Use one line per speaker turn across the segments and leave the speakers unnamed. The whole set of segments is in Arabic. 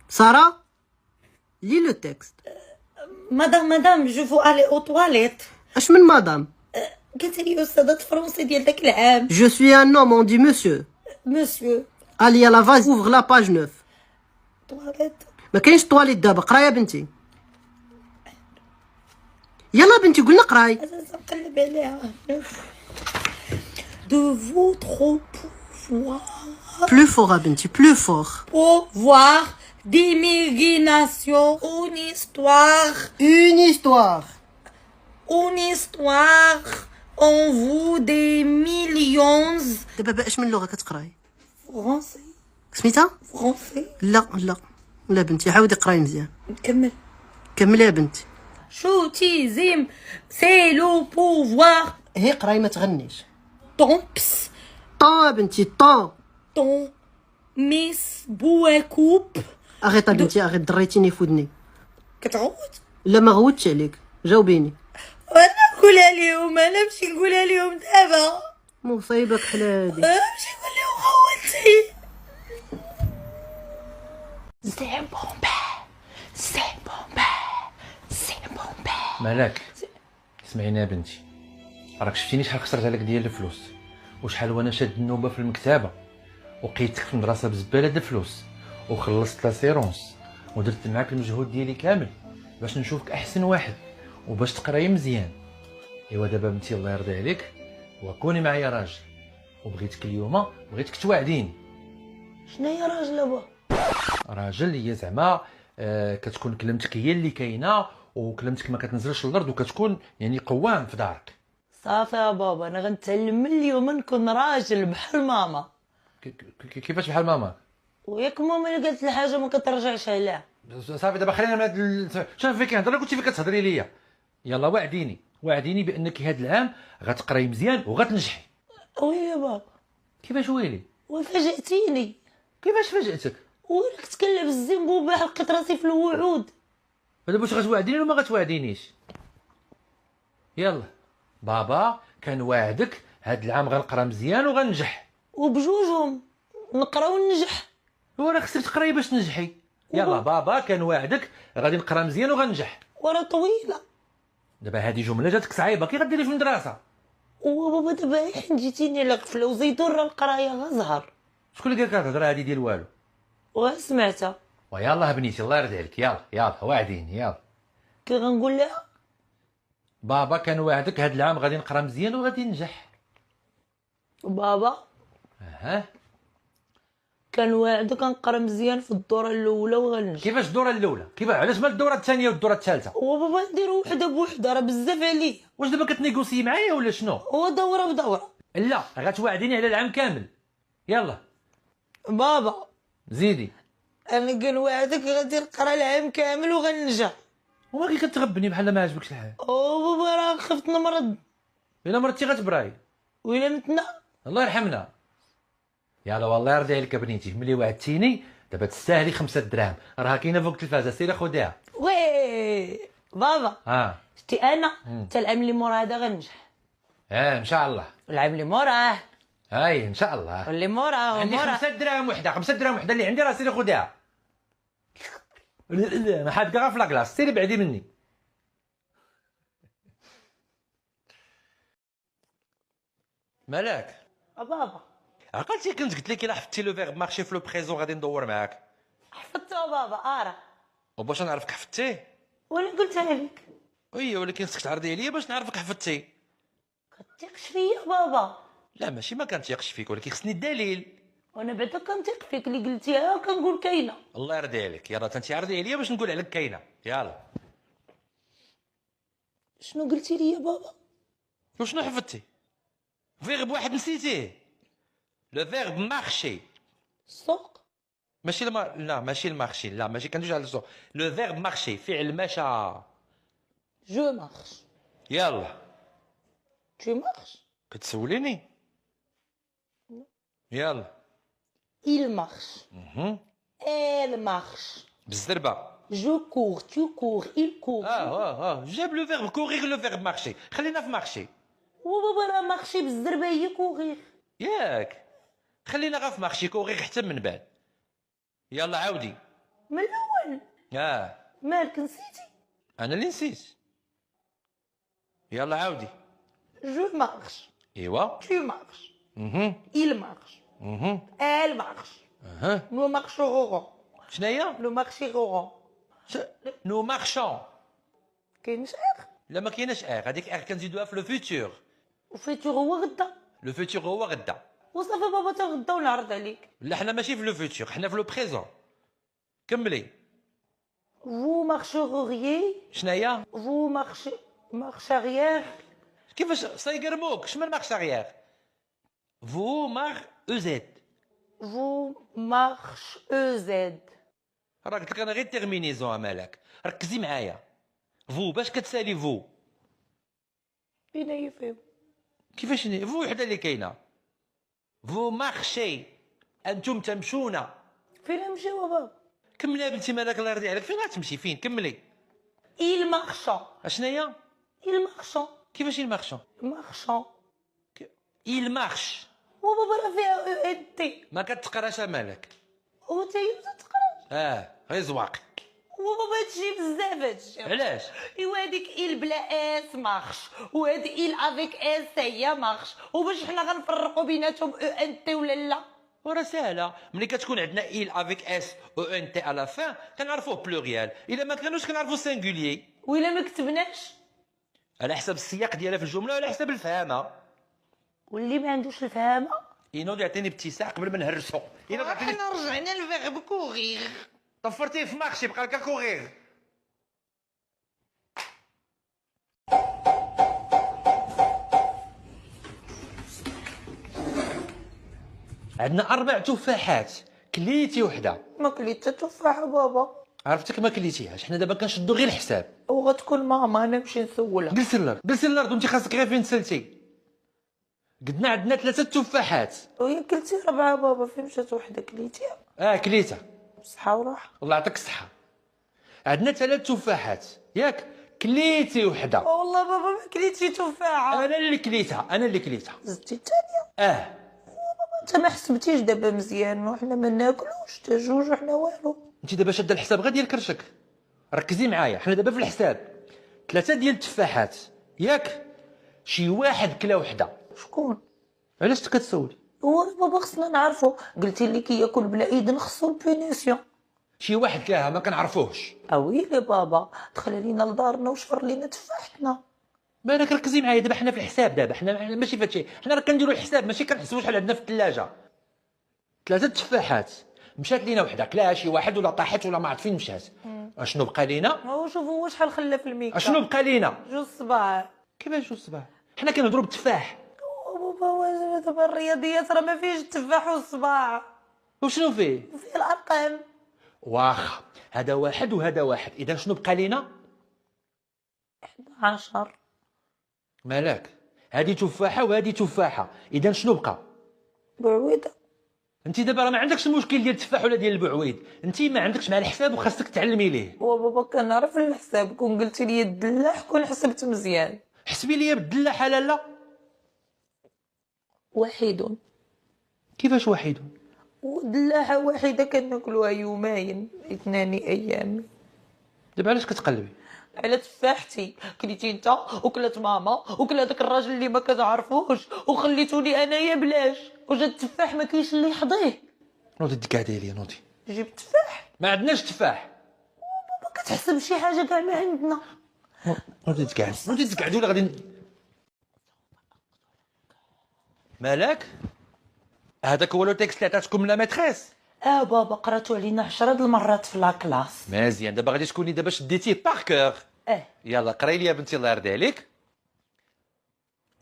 Sarah, lis le texte.
مدام جو فو الي او تواليت.
اش من مدام؟
قالت لي استاذة فرنسي ديال داك العام.
Je suis un homme, on dit monsieur.
مسيو.
Allez يلا vas ouvre la page 9.
تواليت.
ما كاينش طواليت دابا، قراي يا بنتي. يلا بنتي قلنا قراي.
نقلب عليها. De votre pouvoir.
Plus fort يا بنتي، plus fort.
Pouvoir d'imagination. Une histoire.
Une histoire.
Une histoire. En vous des millions.
دابا اش من لغة كتقراي؟
فرنسي.
سميتها؟
فرنسي.
لا بنتي عاودي قراي مزيان.
نكمل.
كملي يا بنتي.
شوتيزم سي لو بوفوار.
هي قراي ما تغنيش.
طونبس.
طون يا بنتي طون.
طون ميس بوكوب.
اغيط بنتي اغيط، دريتيني في ودني.
كتعود؟
لا ما غوتش عليك، جاوبيني.
وانا نقولها ليهم، انا نمشي نقولها ليهم دابا.
مصيبة بحال هادي.
نمشي نقول لهم غوتي. سي بومبا سي بومبا سي بومبا.
مالك؟ اسمعيني يا بنتي، راك شفتيني شحال خسرت عليك ديال الفلوس، وشحال وانا شاد النوبه في المكتبه، وقيتك في المدرسه بزباله د الفلوس، وخلصت لاسيرونس، ودرت معاك المجهود ديالي كامل باش نشوفك احسن واحد وباش تقراي مزيان. ايوا دابا بنتي الله يرضي عليك وكوني معايا راجل، وبغيتك اليوم بغيتك توعديني.
شنو هي راجل ابا؟
راجل هي زعما كتكون كلمتك هي اللي كاينه، وكلمتك ما كتنزلش للارض، وكتكون يعني قوام في دارك.
صافي يا بابا، انا غنتعلم من اليوم نكون راجل بحال ماما.
كيفاش بحال ماما؟
وياك ماما اللي قالت الحاجه ما كترجعش عليها.
صافي دابا خلينا من هاد شوف فيك كنهضر كنتي فيك كتهضري ليا. يلا وعديني بانك هاد العام غتقراي مزيان وغتنجحي.
ويلي يا بابا.
كيفاش ويلي؟
وفاجأتيني.
كيفاش فاجأتك؟
وراك تكلم الزنبوبه لقيت راسي في الوعود.
دابا واش غتوعديني ولا ما غتوعدينيش؟ يلا بابا كنواعدك هاد العام غنقرا مزيان وغننجح.
وبجوجهم نقرا وننجح.
وراه خصك تقراي باش تنجحي. يلا بابا كنواعدك غادي نقرا مزيان وغننجح.
ورا طويله.
دابا هادي جمله جاتك صعيبه، كي غديري في المدرسه؟
وبابا دابا حين جيتيني على غفله وزيدوا راه القرايه غزهر.
شكون اللي قالك الهضره هادي ديال والو؟
وسمعتها.
ويلا بنيتي الله يرضي عليك، يلا واعديني يلا.
كي غنقول لها؟
بابا كنواعدك هاد العام غادي نقرا مزيان وغادي ننجح.
بابا كنواعدك نقرا مزيان في الدوره الاولى وغننجح.
كيفاش الدوره الاولى؟ كيفاش علاش ما الدوره الثانيه والدوره الثالثه؟
وبابا نديرو وحده بوحده راه بزاف عليا.
واش دابا كتنيغوسي معايا ولا شنو؟
هو دوره بدوره.
لا غتوعديني على العام كامل. يلا
بابا
زيدي.
انا كنوعدك غادي نقرا العام كامل وغننجح.
وما كي كتغبني بحال ما عجبكش الحال.
بابا راه خفت نمرض.
الا مرضتي غتبراي.
ويلا متنا.
الله يرحمنا. يلا والله يرضي عليك بنيتي، ملي وعدتيني دابا تستاهلي 5 دراهم، راها كاينه فوق التلفازه، سيري خديها.
وي بابا شتي انا حتى العام اللي موراه هذا غننجح.
ان شاء الله.
العام اللي موراه.
هاي ان شاء الله.
واللي موراه
عندي 5 دراهم وحده، 5 دراهم وحده اللي عندي راه سيري خديها. ما حابك غير في لاكلاص، سيري بعدي مني. مالك؟
بابا
عقلتي كنت قلت لك الا حفظتي لو فيرب مارشي في لو بريزون غادي ندور معاك.
حفظته بابا ارا.
وباش نعرفك حفظتيه؟
وانا قلتها لك.
وي ولكن خصك تعرضي عليا باش نعرفك حفظتي.
كتثقش فيا بابا؟
لا ماشي ما كنتيقش فيك، ولكن خصني الدليل.
وانا بعدا كنثق فيك، اللي قلتيها كنقول كاينه.
الله يرضي عليك، يلا انت عرضي عليا باش نقول عليك كاينه. يلا
شنو قلتي لي يا بابا؟
وشنو حفظتي؟ فيرب واحد نسيتيه، لو فيرب مارشي.
السوق.
ماشي لا ماشي المارشي، لا ماشي كندويش على السوق. لو فيرب مارشي فعل مشى.
جو مارش.
يلا
تو مارش.
كتسوليني؟ يلا
il marche. elle marche.
بالزربه.
je cours, tu cours, il court.
جاب لو فيرب كوريغ لو فيرب مارشي، خلينا في مارشي.
وبابا راه مارشي بالزربه هي كوغيغ.
ياك خلينا غير في مارشي كوريغ حتى من بعد. يلا عاودي.
من الاول. مالك نسيتي؟
انا اللي نسيت. يلا عاودي.
جو مارش.
ايوا.
Tu marches. Il marche. Elle marche. Nous marcherons.
شناهي؟
Nous marcherons.
نو مارشون.
كاين شعر؟
لا ما كايناش هذيك كنزيدوها في لو فيتور.
وفيتور هو غدا.
لو فيتور هو غدا.
وصافي بابا تا غدا ونعرض عليك.
لا حنا ماشي في لو فيتور، حنا في لو بريزون. كملي.
Vous marcheriez.
شناهي؟
Vous marche arrière.
كيفاش سايقرموك؟ شمن مارش اريير؟ فو مار او زد.
Vous marchez.
راه قلت لك انا غير تيرمينيزون مالك، ركزي معايا. فو باش كتسالي فو؟
فين هي فيهم؟
كيفاش فو وحده اللي كاينه. فو مارشي، انتم تمشون.
فين نمشيو بابا؟
كملي بنتي مالك الله يرضي عليك، فين غتمشي فين؟ كملي.
Il marche.
اشناهي؟
Il marche.
كيفاش المارشون؟
marchant.
il مارش.
وبابا راه فيها او ان تي.
ما كتقراش مالك.
وانت ما تقراش.
غير زواق.
وبابا هادشي بزاف هادشي.
علاش؟
ايوا هاديك il بلا اس مارش وهاد il افيك اس هي مارش، وباش حنا غنفرقوا بيناتهم او ان تي ولا لا؟
وراه ساهله، ملي كتكون عندنا il افيك اس او ان تي على فان كنعرفوه بلوريال، الا ما كانوش كنعرفوه سينغوليي.
وإلا ما كتبناش
على حسب السياق ديالها في الجمله وعلى حسب الفهامه.
واللي ما عندوش الفهامه
ينوض يعطيني ابتساع قبل ما نهرسو. ينوض يعطيني.
حنا رجعنا للفيرب كوغيغ.
طفرتيه في مارشي بقى لك كوغيغ. عندنا 4 تفاحات، كليتي وحده.
ما كليت حتى تفاحه بابا.
عرفتك ما كليتيهاش، حنا دابا كنشدو غير الحساب.
وغتكون ماما انا نمشي نسولها.
جلسي الارض، جلسي الارض وانت خاصك غير فين تسلتي. قدنا عندنا 3 تفاحات.
وهي كلتي 4 بابا، فين مشات وحده كليتيها؟
كليتها.
بصحه وراحه.
الله يعطيك الصحه. عندنا 3 تفاحات ياك، كليتي وحده.
والله بابا ما كليتش تفاحه.
انا اللي كليتها، انا اللي كليتها.
زدتي الثانيه. انت ما حسبتيش دابا مزيان، وحنا ما ناكلوش حتى جوج وحنا والو.
انت دابا شاده الحساب غير ديال كرشك. ركزي معايا، حنا دابا في الحساب 3 ديال التفاحات ياك، شي واحد كلا وحده.
شكون؟
علاش كتسولي؟
هو بابا خصنا نعرفو، قلتي لي كياكل بلا ايد خصو البينيسيون.
شي واحد كلاها ما كنعرفوهش.
اويلي بابا دخل لينا لدارنا وشفر لينا تفاحتنا.
بالك ركزي معايا، دابا حنا في الحساب، دابا حنا ماشي فهادشي، حنا راه كنديروا الحساب ماشي كنحسبوا شحال عندنا في الثلاجه. 3 تفاحات، مشات لينا وحده كلاها شي واحد ولا طاحت ولا ما عرفت فين مشات. اشنو بقى لينا؟
هو شوف هو شحال خلى في الميكا.
اشنو بقى لينا؟
2 صباع.
كيفاش 2 صباع؟ حنا كنهضروا بالتفاح.
بابا دابا الرياضيات راه ما فيهش التفاح والصباع.
وشنو فيه؟
فيه الارقام.
واخا، هذا واحد وهذا واحد، اذا شنو بقى لينا؟
11.
مالك؟ هذه تفاحه وهذه تفاحه، اذا شنو بقى؟
بعويده.
انت دابا راه ما عندكش المشكل ديال التفاح ولا ديال البعويد، انت ما عندكش مع الحساب وخاصك تعلمي ليه.
بابا كنعرف الحساب، كون قلتي لي الدلاح كون حسبت مزيان.
حسبي لي بالدلاحه لالا.
1.
كيفاش 1؟
ودلاحه واحده كناكلوها يومين 2 ايام.
دابا علاش كتقلبي؟
على تفاحتي كليتي انت وكلات ماما وكلا داك الراجل اللي ما كتعرفوش وخليتوني انايا بلاش، وجا التفاح ما كاينش اللي يحضيه.
نوضي تقعدي لي نوضي.
جيب تفاح.
ما عندناش تفاح.
ما كتحسب شي حاجه كاع ما عندنا.
نوضي تقعد، نوضي تقعدي ولا غادي. مالك؟ هذاك هو لو تيكست اللي عطاتكم لا ماتريس؟
بابا قراتو علينا 10 المرات في لاكلاس.
مزيان، دابا غادي تكوني دابا شديتيه باركور. يلا قراي لي يا بنتي الله يرضي عليك.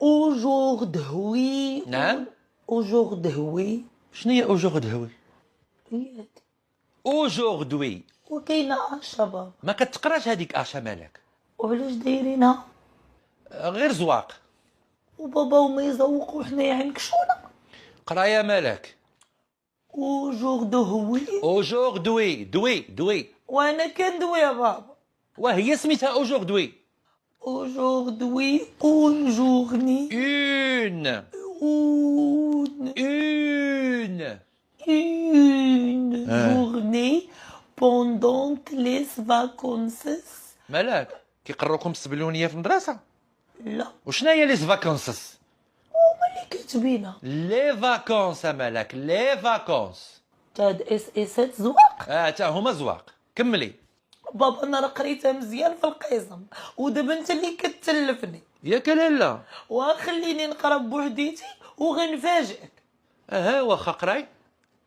اوجوردهوي.
نعم.
اوجوردهوي.
شنو هي اوجوردهوي؟
هي هادي.
اوجوردوي.
وكاينه اشا بابا.
ما كتقراش هذيك اشا مالك؟
وعلاش دايرينها؟
غير زواق.
وبابا وما يزوقوا حنايا عنكشونا.
قرايه مالك؟
اوجوردهوي.
اوجوردوي دوي.
وانا كندوي يا بابا.
وهي سميتها اوجوردوي.
اوجوردوي اون جورني.
اون.
اون
اون.
جورني بوندونت ليس فاكونسس.
مالك كيقروكم السبلونيه في المدرسه؟
لا
وشنا هي لي فاكونسس؟
اللي كاتبينها
لي فاكونس مالك، لي فاكونس.
تاد اس اسات زواق.
تا هما زواق. كملي.
بابا انا راه قريتها مزيان في القسم ودابا انت اللي كتلفني.
ياك لالا؟
وخليني نقرا بوحديتي وغنفاجئك.
واخا قراي.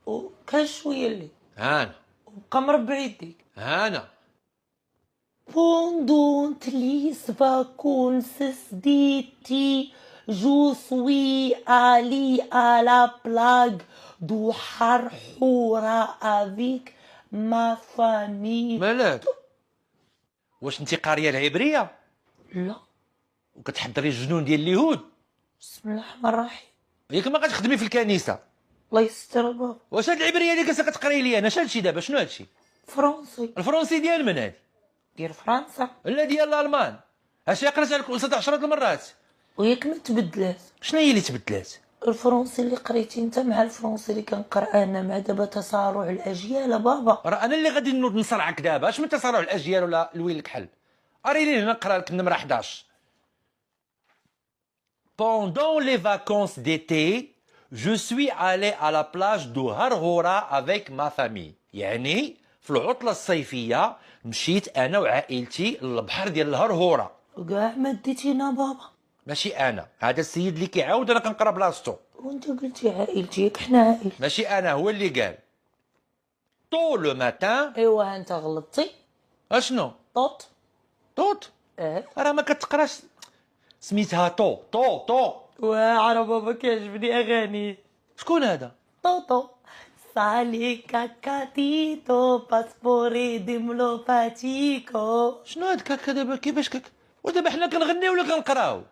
وكان شويه اللي
هانا
وبقى مربع يديك.
هانا.
Pendant les vacances d'été, je suis allé à la plage de Harhoura avec ma famille.
مالك واش انت قاريه العبريه
لا
وكتحضري الجنون ديال اليهود؟
بسم الله الرحمن الرحيم.
ياك ما غتخدمي في الكنيسه؟
الله يستر بابا.
واش هاد العبريه اللي كتقري لي انا شادشي دابا؟ شنو هادشي؟
فرنسي
الفرنسي ديال من هادي؟
ديال فرنسا.
لا ديال الالمان. هادشي قريتها لك الاستاذ 10 المرات.
وياك ما تبدلات.
شنو هي اللي تبدلات؟
الفرنسي اللي قريتي انت مع الفرنسي اللي كنقرا انا مع دابا تصارع الاجيال بابا.
راه انا اللي غادي نوض نصرعك دابا. اش من تصارع الاجيال ولا الويل الكحل؟ اريني هنا نقرا لك النمره 11. Pendant les vacances d'été, je suis allé à la plage de Harhoura avec ma famille. يعني في العطلة الصيفية مشيت أنا وعائلتي للبحر ديال الهرهورة.
وكاع ما ديتينا بابا.
ماشي أنا، هذا السيد اللي كيعاود أنا كنقرا بلاصتو.
وانت قلتي عائلتي ياك حنا عائلة.
ماشي أنا، هو اللي قال. طو لو ماتان.
ايوا انت غلطتي.
أشنو؟
طوط.
طوط؟ راه ما كتقراش. سميتها طو.
واعره بابا كيعجبني اغاني.
شكون هذا؟
طوطو سالي كاكاتيتو باسبوري ديملو باتيكو.
شنو هاد كاكا دابا؟ كيفاش كاكا؟ ودابا حنا كنغنيو ولا كنقراو؟